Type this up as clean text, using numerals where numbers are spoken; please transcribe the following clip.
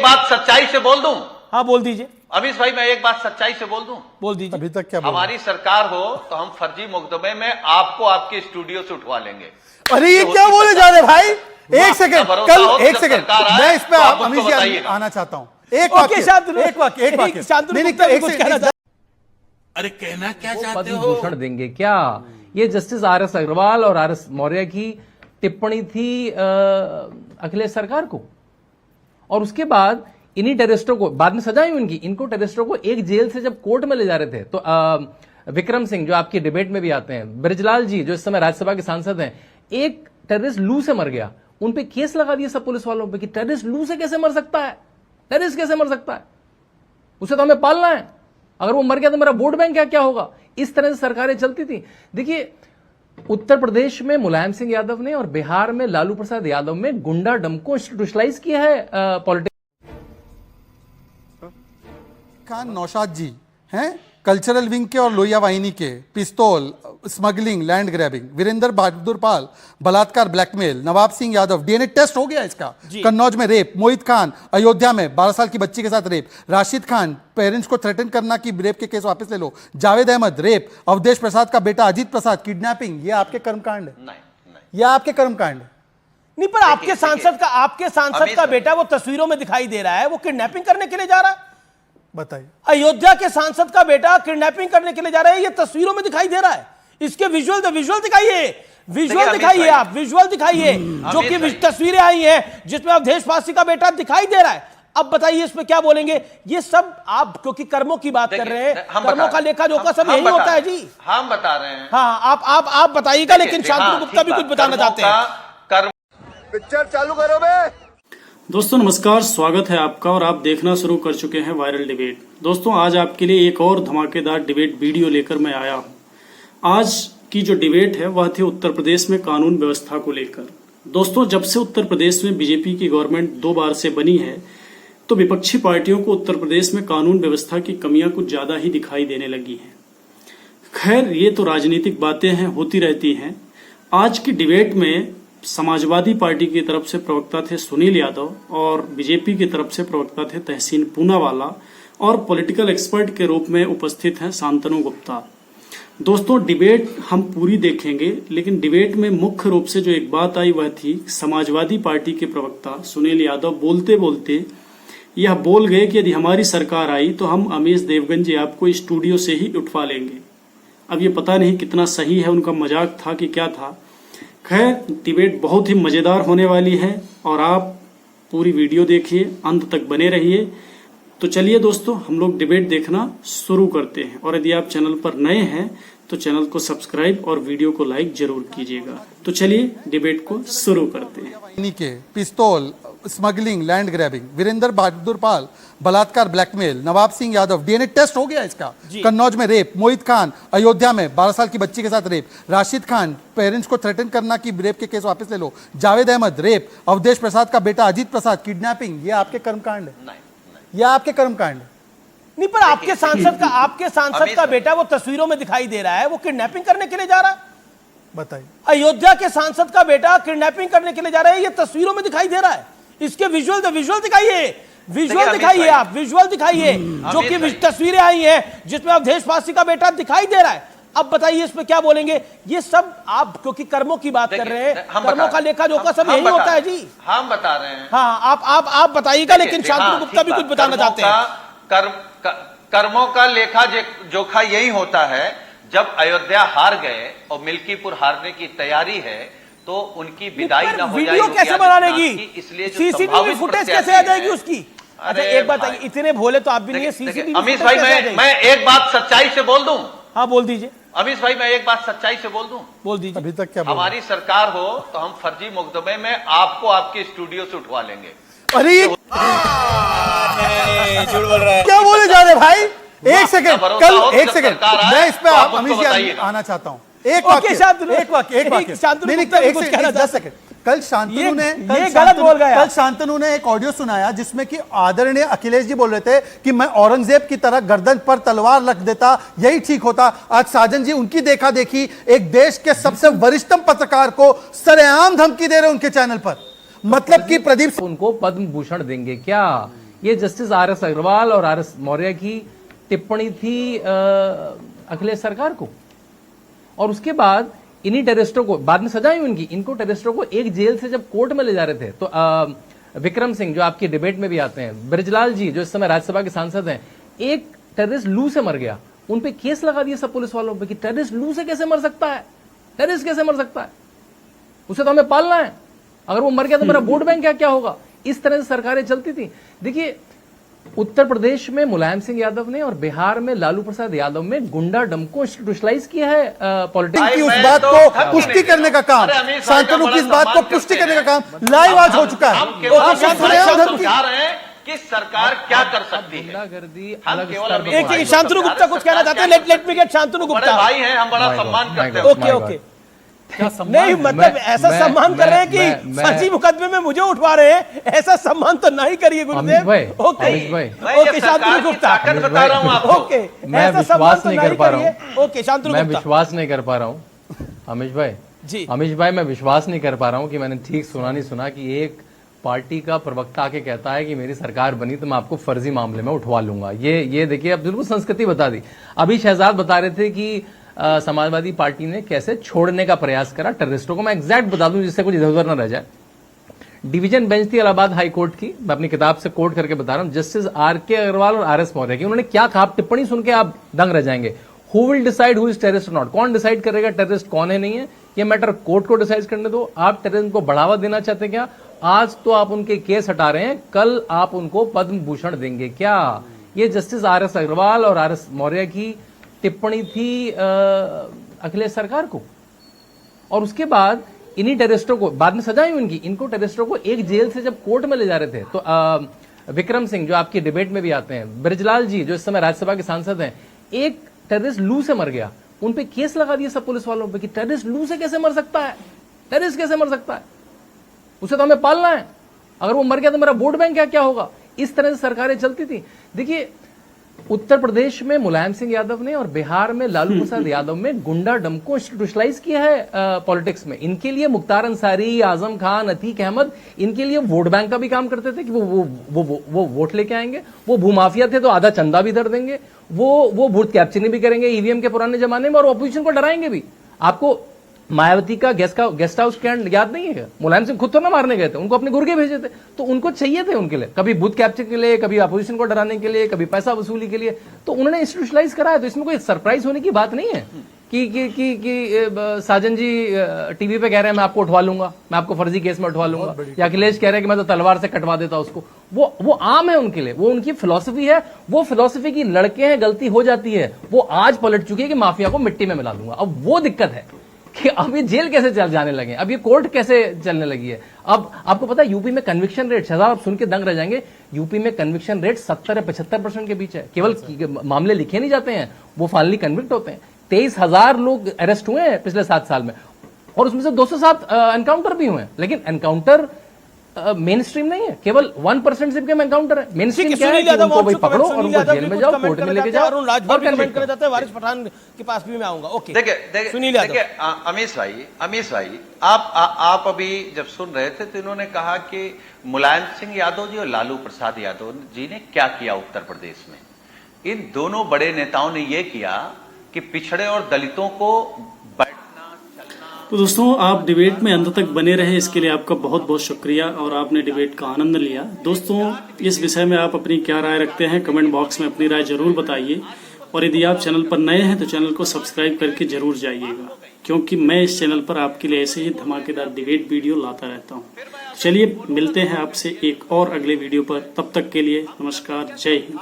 एक बात सच्चाई से बोल दूं? हाँ बोल दीजिए। अमीश भाई मैं एक बात सच्चाई से बोल दूं? बोल दीजिए। अभी तक क्या हमारी सरकार हो तो हम फर्जी मुकदमे में आपको आपके स्टूडियो से उठवा लेंगे। अरे ये क्या बोले जा रहे भाई? एक सेकंड, कल एक सेकंड, मैं इस पे अमीश जी आना चाहता हूं। एक वाक्य, अरे कहना क्या चाहते पद्म हो? भूषण देंगे क्या? ये जस्टिस आर.एस. अग्रवाल और आर.एस. मौर्य की टिप्पणी थी अखिलेश सरकार को, और उसके बाद इन्हीं टेररिस्टों को बाद में सजा हुई उनकी, इनको टेररिस्टों को एक जेल से जब कोर्ट में ले जा रहे थे तो विक्रम सिंह जो आपकी डिबेट में भी आते हैं, ब्रजलाल जी जो इस समय राज्यसभा के सांसद हैं, एक टेररिस्ट लू से मर गया, उन पे केस लगा दिए सब पुलिस वालों पे कि टेररिस्ट लू से कैसे मर सकता है, टेररिस्ट कैसे मर सकता है, उसे तो हमें पालना है, अगर वो मर गया तो मेरा वोट बैंक क्या होगा। इस तरह से सरकारें चलती थी। देखिए उत्तर प्रदेश में मुलायम सिंह यादव ने और बिहार में लालू प्रसाद यादव में गुंडाडम को इंस्टीट्यूशनलाइज किया है पॉलिटिक्स खान नौशाद जी हैं कल्चरल विंग के और लोहिया वाहिनी के, पिस्तौल, स्मगलिंग, लैंड ग्रैबिंग, वीरेंद्र बहादुर पाल, बलात्कार, ब्लैकमेल, नवाब सिंह यादव, डीएनए टेस्ट हो गया इसका, कन्नौज में रेप, मोहित खान अयोध्या में 12 साल की बच्ची के साथ रेप, राशिद खान पेरेंट्स को थ्रेटन करना कि रेप के केस वापस ले लो, जावेद अहमद रेप, अवधेश प्रसाद का बेटा अजीत प्रसाद किडनैपिंग, ये आपके कर्मकांड है? नहीं। ये आपके कर्मकांड है? नहीं, पर आपके सांसद का बेटा वो तस्वीरों में दिखाई दे रहा है, वो किडनैपिंग करने के लिए जा रहा है। बताइए। अयोध्या के सांसद का बेटा किडनैपिंग करने के लिए जा रहा है, ये तस्वीरों में दिखाई दे रहा है। इसके विजुअल दिखाइए, आप विजुअल दिखाइए, जो कि तस्वीरें आई हैं जिसमें अवधेश पासी का बेटा दिखाई दे रहा है। अब बताइए इस पे क्या बोलेंगे? ये सब आप क्योंकि कर्मों की बात कर रहे हैं, कर्मों का लेखा जोखा सब यही होता है जी। हम बता रहे हैं। हाँ आप बताइएगा, लेकिन शांतनु गुप्ता भी कुछ बताना चाहते हैं। पिक्चर चालू करो बे। दोस्तों नमस्कार, स्वागत है आपका और आप देखना शुरू कर चुके हैं वायरल डिबेट। दोस्तों आज आपके लिए एक और धमाकेदार डिबेट वीडियो लेकर मैं आया हूं। आज की जो डिबेट है वह थी उत्तर प्रदेश में कानून व्यवस्था को लेकर। दोस्तों जब से उत्तर प्रदेश में बीजेपी की गवर्नमेंट 2 बार से बनी है तो विपक्षी पार्टियों को उत्तर प्रदेश में कानून व्यवस्था की कमियां कुछ ज्यादा ही दिखाई देने लगी हैं। खैर ये तो राजनीतिक बातें हैं, होती रहती हैं। आज की डिबेट में समाजवादी पार्टी की तरफ से प्रवक्ता थे सुनील यादव और बीजेपी की तरफ से प्रवक्ता थे तहसीन पूनावाला, और पॉलिटिकल एक्सपर्ट के रूप में उपस्थित हैं शांतनु गुप्ता। दोस्तों डिबेट हम पूरी देखेंगे, लेकिन डिबेट में मुख्य रूप से जो एक बात आई वह थी समाजवादी पार्टी के प्रवक्ता सुनील यादव बोलते बोलते यह बोल गए कि यदि हमारी सरकार आई तो हम अमीश देवगन जी आपको स्टूडियो से ही उठवा लेंगे। अब ये पता नहीं कितना सही है, उनका मजाक था कि क्या था। खैर डिबेट बहुत ही मजेदार होने वाली है और आप पूरी वीडियो देखिए, अंत तक बने रहिए। तो चलिए दोस्तों हम लोग डिबेट देखना शुरू करते हैं, और यदि आप चैनल पर नए हैं तो चैनल को सब्सक्राइब और वीडियो को लाइक जरूर कीजिएगा। तो चलिए डिबेट को शुरू करते हैं। के पिस्तौल, स्मगलिंग, लैंड ग्रैबिंग, वीरेंद्र बहादुर पाल, बलात्कार, ब्लैकमेल, नवाब सिंह यादव, डीएनए टेस्ट हो गया इसका, कन्नौज में रेप, मोहित खान अयोध्या में 12 साल की बच्ची के साथ रेप, राशिद खान पेरेंट्स को थ्रेटन करना कि रेप के केस वापस ले लो, जावेद अहमद रेप, अवधेश प्रसाद का बेटा अजीत प्रसाद किडनैपिंग, ये आपके कर्मकांड है? ये आपके कर्मकांड है? नहीं, पर आपके सांसद का बेटा वो तस्वीरों में दिखाई दे रहा है, वो किडनैपिंग करने के लिए जा रहा है। बताइए। अयोध्या के सांसद का बेटा किडनैपिंग करने के लिए जा रहा है, ये तस्वीरों में दिखाई दे रहा है। इसके विजुअल दिखाइए, आप विजुअल दिखाइए, जो कि तस्वीरें आई हैं जिसमें अवधेश पासी का बेटा दिखाई दे रहा है। अब बताइए इस पे क्या बोलेंगे? ये सब आप क्योंकि कर्मों की बात कर रहे हैं, कर्मों का लेखा जोखा सब यही होता है जी। हम बता रहे हैं। हाँ आप बताइएगा, लेकिन शांतनु गुप्ता भी कुछ बताना चाहते हैं। कर्मों का लेखा जोखा यही होता है। जब अयोध्या हार गए और मिल्कीपुर हारने की तैयारी है तो उनकी विदाई न हो जाए, वीडियो कैसे बनानेगी? इसलिए सीसीटीवी फुटेज कैसे आ जाएगी उसकी? अच्छा एक बात, इतने भोले तो आप भी नहीं है। सीसीटीवी अमीश भाई मैं एक बात सच्चाई से बोल दूं? हाँ बोल दीजिए। अमीश भाई मैं एक बात सच्चाई से बोल दूं? बोल दीजिए। अभी तक क्या हमारी सरकार हो तो हम फर्जी मुकदमे में आपको आपके स्टूडियो से उठवा लेंगे। अरे ये झूठ बोल रहा है। क्या बोले जा रहे भाई? एक सेकंड, मैं इस पे अमीश जी आना चाहता हूँ। एक वाक्य कल शांतनु ने गलत बोल गया। कल शांतनु ने एक ऑडियो सुनाया जिसमें कि आदरणीय अखिलेश जी बोल रहे थे कि मैं औरंगजेब की तरह गर्दन पर तलवार रख देता, यही ठीक होता। आज साजन जी उनकी देखा देखी एक देश के सबसे वरिष्ठतम पत्रकार को सरेआम धमकी दे रहे उनके चैनल पर, मतलब कि प्रदीप उनको पद्म भूषण देंगे क्या? ये जस्टिस आर.एस. अग्रवाल और आर.एस. मौर्य की टिप्पणी थी अखिलेश सरकार को, और उसके बाद इन्हीं टेररिस्टों को बाद में सजा हुई उनकी, इनको टेररिस्टों को एक जेल से जब कोर्ट में ले जा रहे थे तो विक्रम सिंह जो आपकी डिबेट में भी आते हैं, ब्रजलाल जी जो इस समय राज्यसभा के सांसद हैं, एक टेररिस्ट लू से मर गया, उन पे केस लगा दिए सब पुलिस वालों पे कि टेररिस्ट लू से कैसे मर सकता है, टेररिस्ट कैसे मर सकता है, उसे तो हमें पालना है, अगर वो मर गया तो मेरा वोट बैंक क्या होगा। इस तरह से सरकारें चलती थी। देखिए उत्तर प्रदेश में मुलायम सिंह यादव ने और बिहार में लालू प्रसाद यादव में गुंडाडम को इंस्टीट्यूशनलाइज किया है पॉलिटिक्स की उस बात को पुष्टि करने का काम, शांतनु की इस बात को पुष्टि करने का काम लाइव आज हो चुका है। हम केवल समझा रहे हैं कि सरकार क्या कर सकती है। गुंडागर्दी हम अलग केवल स्तर अभी- पर एक शांतनु गुप्ता कुछ कहना चाहते हैं, लेट मी गेट शांतनु बड़े गुप्ता। भाई हैं, हम बड़ा सम्मान करते हैं। ओके ओके, नहीं मतलब ऐसा सम्मान कर रहे हैं कि फर्जी मुकदमे में मुझे उठवा रहे हैं, ऐसा सम्मान तो नहीं करिए गुरुदेव। ओके ओके शांतनु गुप्ता, ताकत बता रहा हूं आपको। ओके मैं ऐसा सम्मान विश्वास तो नहीं कर पा रहा करिए। हूं, ओके शांतनु मैं गुप्ता, विश्वास नहीं कर पा रहा हूं अमीश भाई जी अमीश भाई, मैं विश्वास नहीं कर पा रहा हूं कि मैंने ठीक सुना नहीं सुना कि एक पार्टी का प्रवक्ता आके कहता है कि मेरी सरकार बनी तो मैं आपको फर्जी मामले में उठवा लूंगा। ये देखिए, अब बिल्कुल संस्कृति बता दी। अभी शहजाद बता रहे थे कि समाजवादी पार्टी ने कैसे छोड़ने का प्रयास करा टेररिस्टों को। मैं एग्जैक्ट बता दूं जिससे कुछ इधर उधर न रह जाए। डिवीजन बेंच थी इलाहाबाद हाई कोर्ट की, मैं अपनी किताब से कोट करके बता रहा हूं, जस्टिस आर.के. अग्रवाल और आर.एस. मौर्य की। उन्होंने क्या कहा, टिप्पणी सुन के आप दंग रह जाएंगे। Who will decide who is terrorist और नॉट, कौन डिसाइड करेगा टेररिस्ट कौन है नहीं है, ये मैटर कोर्ट को डिसाइड करने दो। आप टेररिज्म को बढ़ावा देना चाहते हैं क्या? आज तो आप उनके केस हटा रहे हैं, कल आप उनको पद्म भूषण देंगे क्या? ये जस्टिस आर.एस. अग्रवाल और आर.एस. मौर्य की टिप्पणी थी अखिलेश सरकार को, और उसके बाद इन्हीं टेररिस्टों को बाद में सजा हुई उनकी, इनको टेररिस्टों को एक जेल से जब कोर्ट में ले जा रहे थे तो विक्रम सिंह जो आपकी डिबेट में भी आते हैं, ब्रजलाल जी जो इस समय राज्यसभा के सांसद हैं, एक टेररिस्ट लू से मर गया, उन पे केस लगा दिए सब पुलिस वालों पे कि टेररिस्ट लू से कैसे मर सकता है, टेररिस्ट कैसे मर सकता है, उसे तो हमें पालना है, अगर वो मर गया तो मेरा वोट बैंक क्या होगा। इस तरह से सरकारें चलती थी। देखिए उत्तर प्रदेश में मुलायम सिंह यादव ने और बिहार में लालू प्रसाद यादव में गुंडाडम को इंस्टीट्यूशनलाइज किया है पॉलिटिक्स में। इनके लिए मुख्तार अंसारी, आजम खान, अतीक अहमद, इनके लिए वोट बैंक का भी काम करते थे कि वो वोट लेके आएंगे। वो भूमाफिया थे तो आधा चंदा भी धर देंगे, वो बूथ कैप्चरिंग भी करेंगे ईवीएम के पुराने जमाने में, और अपोजिशन को डराएंगे भी। आपको मायावती का गेस्ट हाउस कैंड याद नहीं है? मुलायम सिंह खुद तो ना मारने गए थे, उनको अपने गुर्गे भेजे थे, तो उनको चाहिए थे उनके लिए, कभी बूथ कैप्चर के लिए, कभी अपोजिशन को डराने के लिए, कभी पैसा वसूली के लिए, तो उन्होंने इंस्टीट्यूशनलाइज कराया। तो इसमें कोई सरप्राइज होने की बात नहीं है कि साजन जी टीवी पे कह रहे हैं मैं आपको उठवा लूंगा, मैं आपको फर्जी केस में उठवा लूंगा, या अखिलेश कह रहे हैं कि मैं तो तलवार से कटवा देता उसको। वो आम है उनके लिए, वो उनकी फिलॉसफी है, वो फिलॉसफी की लड़के हैं, गलती हो जाती है, वो आज पलट चुकी है कि माफिया को मिट्टी में मिला दूंगा। अब वो दिक्कत है कि अब ये जेल कैसे चल जाने लगे, अब ये कोर्ट कैसे चलने लगी है। अब आपको पता है यूपी में कन्विक्शन रेट, शहजाद आप सुन के दंग रह जाएंगे, यूपी में कन्विक्शन रेट 70 या 75% के बीच है। केवल मामले लिखे नहीं जाते हैं, वो फाइनली कन्विक्ट होते हैं। 23,000 लोग अरेस्ट हुए हैं पिछले 7 साल में, और उसमें से 207 एनकाउंटर भी हुए हैं। लेकिन एनकाउंटर मेन स्ट्रीम नहीं है, केवल 1% सिर्फ के एनकाउंटर है। मेन स्ट्रीम क्या है कि उनको वही पकड़ो और उनको जेल में जाओ, कोर्ट में लेके जाओ और कन्विक्ट करो। वारिस पठान के पास भी मैं आऊंगा। ओके देखिए अमीश भाई आप अभी जब सुन रहे थे तो इन्होंने कहा कि मुलायम सिंह यादव जी और लालू प्रसाद यादव जी ने क्या किया उत्तर प्रदेश में। इन दोनों बड़े नेताओं ने यह किया कि पिछड़े और दलितों को तो दोस्तों आप डिबेट में अंत तक बने रहे, इसके लिए आपका बहुत बहुत शुक्रिया, और आपने डिबेट का आनंद लिया। दोस्तों इस विषय में आप अपनी क्या राय रखते हैं, कमेंट बॉक्स में अपनी राय जरूर बताइए, और यदि आप चैनल पर नए हैं तो चैनल को सब्सक्राइब करके जरूर जाइएगा, क्योंकि मैं इस चैनल पर आपके लिए ऐसे ही धमाकेदार डिबेट वीडियो लाता रहता हूँ। चलिए मिलते हैं आपसे एक और अगले वीडियो पर, तब तक के लिए नमस्कार, जय हिंद।